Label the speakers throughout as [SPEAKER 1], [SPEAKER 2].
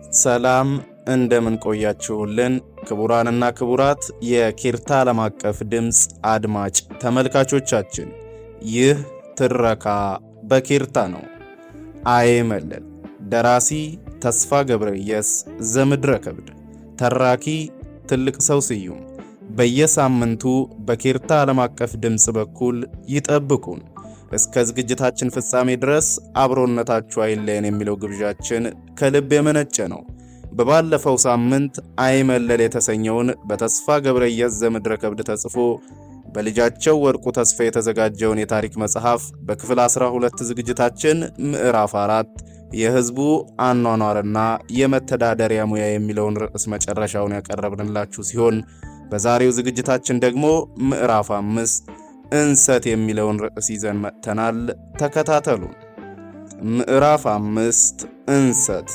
[SPEAKER 1] ሰላም እንደምን ቆያችሁልን? ክቡራንና ክቡራት የኬርታ ዓለም አቀፍ ድምፅ አድማጭ ተመልካቾቻችን፣ ይህ ትረካ በኬርታ ነው። አይመለል። ደራሲ ተስፋ ገብረየስ ዘምድረ ከብድ፣ ተራኪ ትልቅ ሰው ስዩም። በየሳምንቱ በኬርታ ዓለም አቀፍ ድምፅ በኩል ይጠብቁን። እስከ ዝግጅታችን ፍጻሜ ድረስ አብሮነታችሁ አይለየን የሚለው ግብዣችን ከልብ የመነጨ ነው። በባለፈው ሳምንት አይመለል የተሰኘውን በተስፋ ገብረየስ ዘምድረ ከብድ ተጽፎ በልጃቸው ወርቁ ተስፋ የተዘጋጀውን የታሪክ መጽሐፍ በክፍል 12 ዝግጅታችን ምዕራፍ 4 የሕዝቡ አኗኗርና የመተዳደሪያ ሙያ የሚለውን ርዕስ መጨረሻውን ያቀረብንላችሁ ሲሆን በዛሬው ዝግጅታችን ደግሞ ምዕራፍ 5 እንሰት የሚለውን ርዕስ ይዘን መጥተናል። ተከታተሉ። ምዕራፍ 5 እንሰት።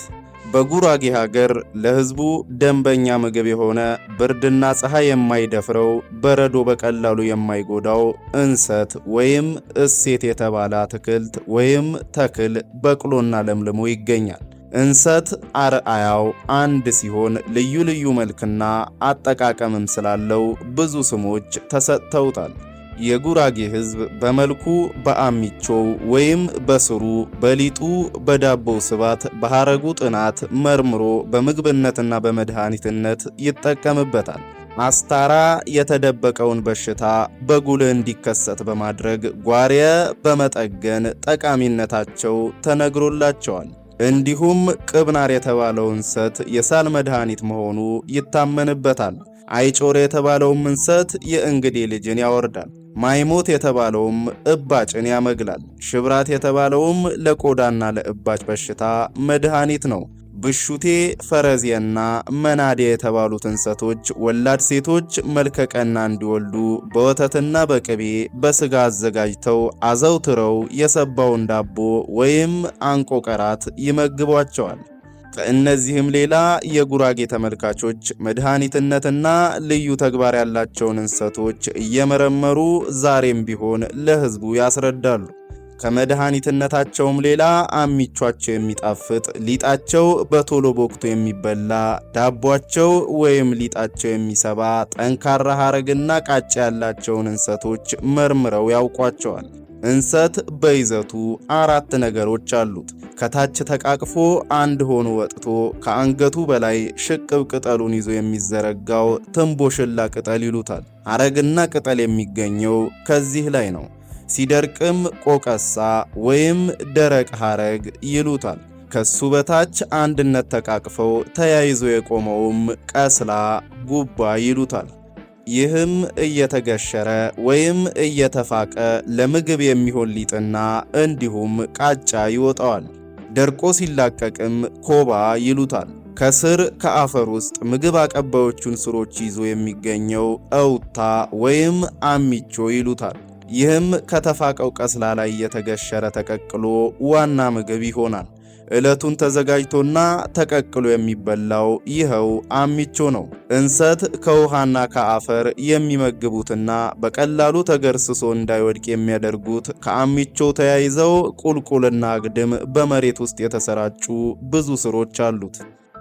[SPEAKER 1] በጉራጌ ሀገር ለሕዝቡ ደንበኛ ምግብ የሆነ ብርድና ፀሐይ የማይደፍረው በረዶ በቀላሉ የማይጎዳው እንሰት ወይም እሴት የተባለ አትክልት ወይም ተክል በቅሎና ለምልሞ ይገኛል። እንሰት አርአያው አንድ ሲሆን ልዩ ልዩ መልክና አጠቃቀምም ስላለው ብዙ ስሞች ተሰጥተውታል። የጉራጌ ሕዝብ በመልኩ በአሚቾው ወይም በስሩ በሊጡ በዳቦው ስባት በሐረጉ ጥናት መርምሮ በምግብነትና በመድኃኒትነት ይጠቀምበታል። አስታራ የተደበቀውን በሽታ በጉልህ እንዲከሰት በማድረግ ጓርየ በመጠገን ጠቃሚነታቸው ተነግሮላቸዋል። እንዲሁም ቅብናር የተባለው እንሰት የሳል መድኃኒት መሆኑ ይታመንበታል። አይጮሬ የተባለውም እንሰት የእንግዴ ልጅን ያወርዳል። ማይሞት የተባለውም እባጭን ያመግላል። ሽብራት የተባለውም ለቆዳና ለእባጭ በሽታ መድኃኒት ነው። ብሹቴ፣ ፈረዚያና መናዴ የተባሉት እንሰቶች ወላድ ሴቶች መልከቀና እንዲወልዱ በወተትና በቅቤ በስጋ አዘጋጅተው አዘውትረው የሰባውን ዳቦ ወይም አንቆቀራት ይመግቧቸዋል። ከእነዚህም ሌላ የጉራጌ ተመልካቾች መድኃኒትነትና ልዩ ተግባር ያላቸውን እንሰቶች እየመረመሩ ዛሬም ቢሆን ለሕዝቡ ያስረዳሉ። ከመድኃኒትነታቸውም ሌላ አሚቿቸው የሚጣፍጥ፣ ሊጣቸው በቶሎ ቦክቶ የሚበላ፣ ዳቧቸው ወይም ሊጣቸው የሚሰባ ጠንካራ ሐረግና ቃጫ ያላቸውን እንሰቶች መርምረው ያውቋቸዋል። እንሰት በይዘቱ 4 ነገሮች አሉት። ከታች ተቃቅፎ አንድ ሆኖ ወጥቶ ከአንገቱ በላይ ሽቅብ ቅጠሉን ይዞ የሚዘረጋው ትንቦሽላ ቅጠል ይሉታል። ሐረግና ቅጠል የሚገኘው ከዚህ ላይ ነው። ሲደርቅም ቆቀሳ ወይም ደረቅ ሐረግ ይሉታል። ከሱ በታች አንድነት ተቃቅፈው ተያይዞ የቆመውም ቀስላ ጉባ ይሉታል። ይህም እየተገሸረ ወይም እየተፋቀ ለምግብ የሚሆን ሊጥና እንዲሁም ቃጫ ይወጣዋል። ደርቆ ሲላቀቅም ኮባ ይሉታል። ከስር ከአፈር ውስጥ ምግብ አቀባዮቹን ስሮች ይዞ የሚገኘው እውታ ወይም አሚቾ ይሉታል። ይህም ከተፋቀው ቀስላ ላይ እየተገሸረ ተቀቅሎ ዋና ምግብ ይሆናል። ዕለቱን ተዘጋጅቶና ተቀቅሎ የሚበላው ይኸው አሚቾ ነው። እንሰት ከውሃና ከአፈር የሚመግቡትና በቀላሉ ተገርስሶ እንዳይወድቅ የሚያደርጉት ከአሚቾ ተያይዘው ቁልቁልና አግድም በመሬት ውስጥ የተሰራጩ ብዙ ስሮች አሉት።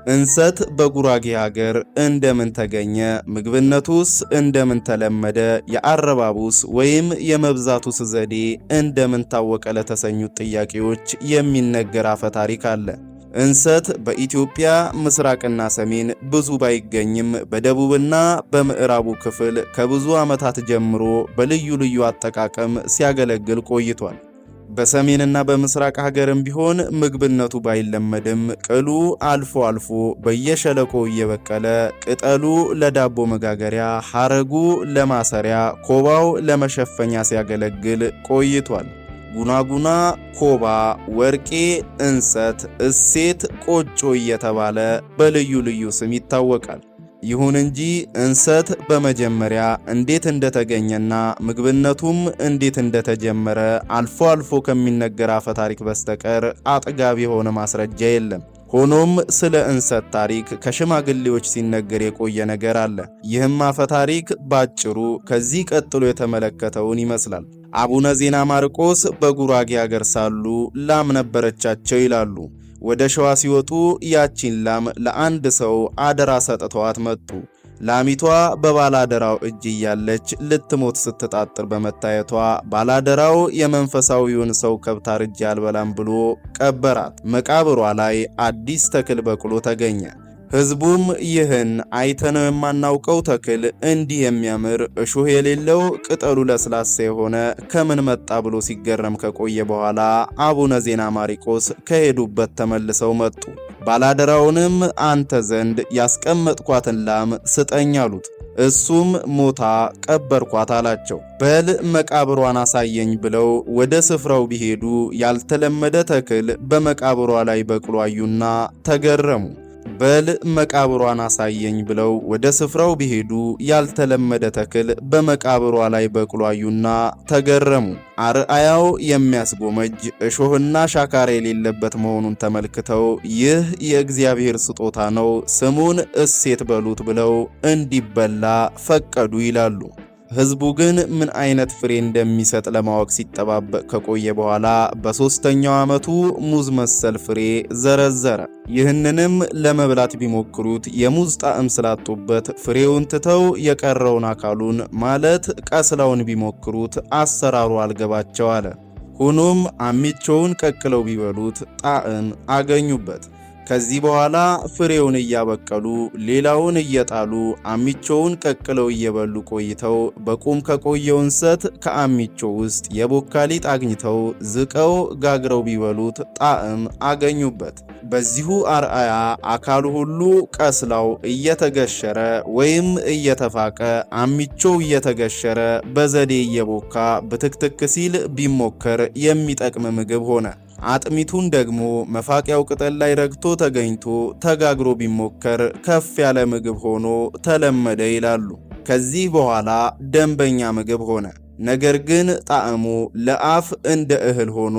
[SPEAKER 1] እንሰት በጉራጌ ሀገር እንደምን ተገኘ? ምግብነቱስ እንደምን ተለመደ? የአረባቡስ ወይም የመብዛቱስ ዘዴ እንደምን ታወቀ? ለተሰኙት ጥያቄዎች የሚነገር አፈ ታሪክ አለ። እንሰት በኢትዮጵያ ምስራቅና ሰሜን ብዙ ባይገኝም በደቡብና በምዕራቡ ክፍል ከብዙ ዓመታት ጀምሮ በልዩ ልዩ አጠቃቀም ሲያገለግል ቆይቷል። በሰሜንና በምስራቅ ሀገርም ቢሆን ምግብነቱ ባይለመድም ቅሉ አልፎ አልፎ በየሸለቆው እየበቀለ ቅጠሉ ለዳቦ መጋገሪያ፣ ሐረጉ ለማሰሪያ፣ ኮባው ለመሸፈኛ ሲያገለግል ቆይቷል። ጉናጉና፣ ኮባ፣ ወርቄ፣ እንሰት፣ እሴት፣ ቆጮ እየተባለ በልዩ ልዩ ስም ይታወቃል። ይሁን እንጂ እንሰት በመጀመሪያ እንዴት እንደተገኘና ምግብነቱም እንዴት እንደተጀመረ አልፎ አልፎ ከሚነገር አፈ ታሪክ በስተቀር አጥጋቢ የሆነ ማስረጃ የለም። ሆኖም ስለ እንሰት ታሪክ ከሽማግሌዎች ሲነገር የቆየ ነገር አለ። ይህም አፈ ታሪክ ባጭሩ ከዚህ ቀጥሎ የተመለከተውን ይመስላል። አቡነ ዜና ማርቆስ በጉራጌ ሀገር ሳሉ ላም ነበረቻቸው ይላሉ። ወደ ሸዋ ሲወጡ ያቺን ላም ለአንድ ሰው አደራ ሰጥተዋት መጡ። ላሚቷ በባላደራው እጅ እያለች ልትሞት ስትጣጥር በመታየቷ ባላደራው የመንፈሳዊውን ሰው ከብት አርጄ አልበላም ብሎ ቀበራት። መቃብሯ ላይ አዲስ ተክል በቅሎ ተገኘ። ሕዝቡም ይህን አይተነው የማናውቀው ተክል እንዲህ የሚያምር እሾህ የሌለው ቅጠሉ ለስላሳ የሆነ ከምን መጣ ብሎ ሲገረም ከቆየ በኋላ አቡነ ዜና ማርቆስ ከሄዱበት ተመልሰው መጡ። ባላደራውንም አንተ ዘንድ ያስቀመጥኳትን ላም ስጠኝ አሉት። እሱም ሞታ ቀበርኳት አላቸው። በል መቃብሯን አሳየኝ ብለው ወደ ስፍራው ቢሄዱ ያልተለመደ ተክል በመቃብሯ ላይ በቅሎ አዩና ተገረሙ። በል መቃብሯን አሳየኝ ብለው ወደ ስፍራው ቢሄዱ ያልተለመደ ተክል በመቃብሯ ላይ በቅሎ አዩና ተገረሙ። አርአያው የሚያስጎመጅ እሾህና ሻካራ የሌለበት መሆኑን ተመልክተው ይህ የእግዚአብሔር ስጦታ ነው፣ ስሙን እሴት በሉት ብለው እንዲበላ ፈቀዱ ይላሉ። ሕዝቡ ግን ምን አይነት ፍሬ እንደሚሰጥ ለማወቅ ሲጠባበቅ ከቆየ በኋላ በ3ኛው ዓመቱ ሙዝ መሰል ፍሬ ዘረዘረ። ይህንንም ለመብላት ቢሞክሩት የሙዝ ጣዕም ስላጡበት ፍሬውን ትተው የቀረውን አካሉን ማለት ቀስላውን ቢሞክሩት አሰራሩ አልገባቸው አለ። ሆኖም አሚቾውን ቀቅለው ቢበሉት ጣዕም አገኙበት። ከዚህ በኋላ ፍሬውን እያበቀሉ ሌላውን እየጣሉ አሚቾውን ቀቅለው እየበሉ ቆይተው በቁም ከቆየው እንሰት ከአሚቾው ውስጥ የቦካ ሊጥ አግኝተው ዝቀው ጋግረው ቢበሉት ጣዕም አገኙበት። በዚሁ አርአያ አካሉ ሁሉ ቀስላው እየተገሸረ ወይም እየተፋቀ አሚቾው እየተገሸረ በዘዴ እየቦካ ብትክትክ ሲል ቢሞከር የሚጠቅም ምግብ ሆነ። አጥሚቱን ደግሞ መፋቂያው ቅጠል ላይ ረግቶ ተገኝቶ ተጋግሮ ቢሞከር ከፍ ያለ ምግብ ሆኖ ተለመደ ይላሉ። ከዚህ በኋላ ደንበኛ ምግብ ሆነ። ነገር ግን ጣዕሙ ለአፍ እንደ እህል ሆኖ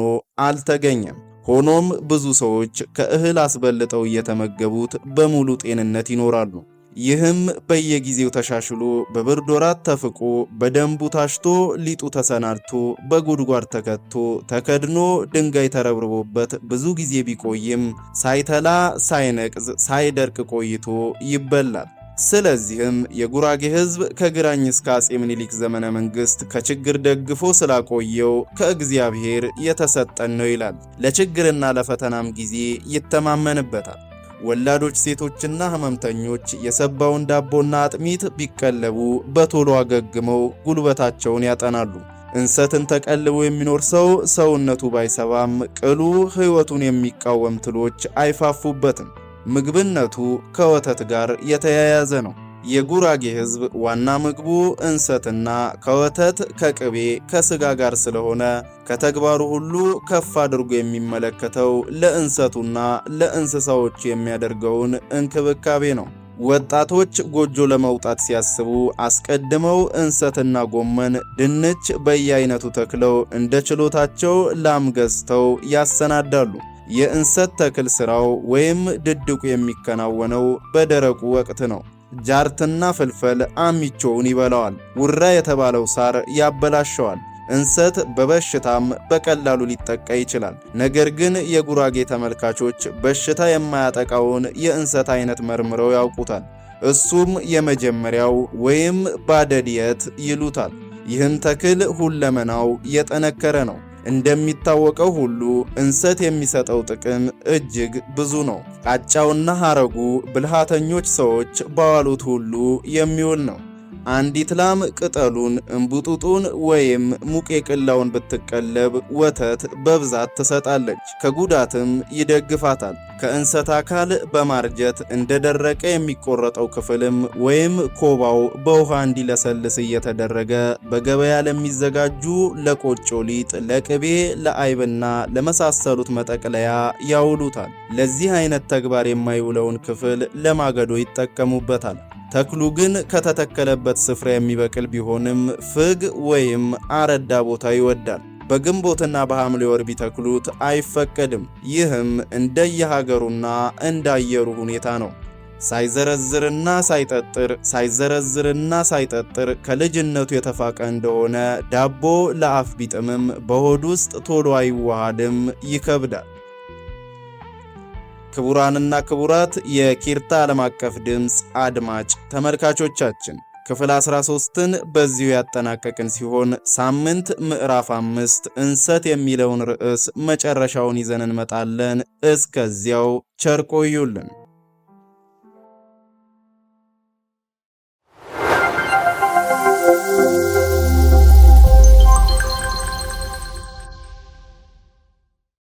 [SPEAKER 1] አልተገኘም። ሆኖም ብዙ ሰዎች ከእህል አስበልጠው እየተመገቡት በሙሉ ጤንነት ይኖራሉ። ይህም በየጊዜው ተሻሽሎ በብርድ ወራት ተፍቆ በደንቡ ታሽቶ ሊጡ ተሰናድቶ በጉድጓድ ተከቶ ተከድኖ ድንጋይ ተረብርቦበት ብዙ ጊዜ ቢቆይም ሳይተላ ሳይነቅዝ ሳይደርቅ ቆይቶ ይበላል። ስለዚህም የጉራጌ ሕዝብ ከግራኝ እስከ አጼ ምኒልክ ዘመነ መንግስት ከችግር ደግፎ ስላቆየው ከእግዚአብሔር የተሰጠን ነው ይላል። ለችግርና ለፈተናም ጊዜ ይተማመንበታል። ወላዶች ሴቶችና ህመምተኞች የሰባውን ዳቦና አጥሚት ቢቀለቡ በቶሎ አገግመው ጉልበታቸውን ያጠናሉ። እንሰትን ተቀልቦ የሚኖር ሰው ሰውነቱ ባይሰባም ቅሉ ሕይወቱን የሚቃወም ትሎች አይፋፉበትም። ምግብነቱ ከወተት ጋር የተያያዘ ነው። የጉራጌ ሕዝብ ዋና ምግቡ እንሰትና ከወተት ከቅቤ ከስጋ ጋር ስለሆነ ከተግባሩ ሁሉ ከፍ አድርጎ የሚመለከተው ለእንሰቱና ለእንስሳዎቹ የሚያደርገውን እንክብካቤ ነው። ወጣቶች ጎጆ ለመውጣት ሲያስቡ አስቀድመው እንሰትና ጎመን፣ ድንች በየአይነቱ ተክለው እንደ ችሎታቸው ላም ገዝተው ያሰናዳሉ። የእንሰት ተክል ስራው ወይም ድድቁ የሚከናወነው በደረቁ ወቅት ነው። ጃርትና ፍልፈል አሚቾውን ይበላዋል። ውራ የተባለው ሳር ያበላሸዋል። እንሰት በበሽታም በቀላሉ ሊጠቃ ይችላል። ነገር ግን የጉራጌ ተመልካቾች በሽታ የማያጠቃውን የእንሰት አይነት መርምረው ያውቁታል። እሱም የመጀመሪያው ወይም ባደድየት ይሉታል። ይህም ተክል ሁለመናው የጠነከረ ነው። እንደሚታወቀው ሁሉ እንሰት የሚሰጠው ጥቅም እጅግ ብዙ ነው። ቃጫውና ሐረጉ ብልሃተኞች ሰዎች ባዋሉት ሁሉ የሚውል ነው። አንዲት ላም ቅጠሉን፣ እንቡጡጡን ወይም ሙቄ ቅላውን ብትቀለብ ወተት በብዛት ትሰጣለች፣ ከጉዳትም ይደግፋታል። ከእንሰት አካል በማርጀት እንደደረቀ የሚቆረጠው ክፍልም ወይም ኮባው በውሃ እንዲለሰልስ እየተደረገ በገበያ ለሚዘጋጁ ለቆጮ ሊጥ፣ ለቅቤ፣ ለአይብና ለመሳሰሉት መጠቅለያ ያውሉታል። ለዚህ አይነት ተግባር የማይውለውን ክፍል ለማገዶ ይጠቀሙበታል። ተክሉ ግን ከተተከለበት ስፍራ የሚበቅል ቢሆንም ፍግ ወይም አረዳ ቦታ ይወዳል። በግንቦትና በሐምሌ ወር ቢተክሉት አይፈቀድም። ይህም እንደየሀገሩና እንዳየሩ ሁኔታ ነው። ሳይዘረዝርና ሳይጠጥር ከልጅነቱ የተፋቀ እንደሆነ ዳቦ ለአፍ ቢጥምም በሆድ ውስጥ ቶሎ አይዋሃድም፣ ይከብዳል። ክቡራንና ክቡራት የኪርታ ዓለም አቀፍ ድምፅ አድማጭ ተመልካቾቻችን ክፍል 13ን በዚሁ ያጠናቀቅን ሲሆን ሳምንት ምዕራፍ 5 እንሰት የሚለውን ርዕስ መጨረሻውን ይዘን እንመጣለን። እስከዚያው ቸር ቆዩልን።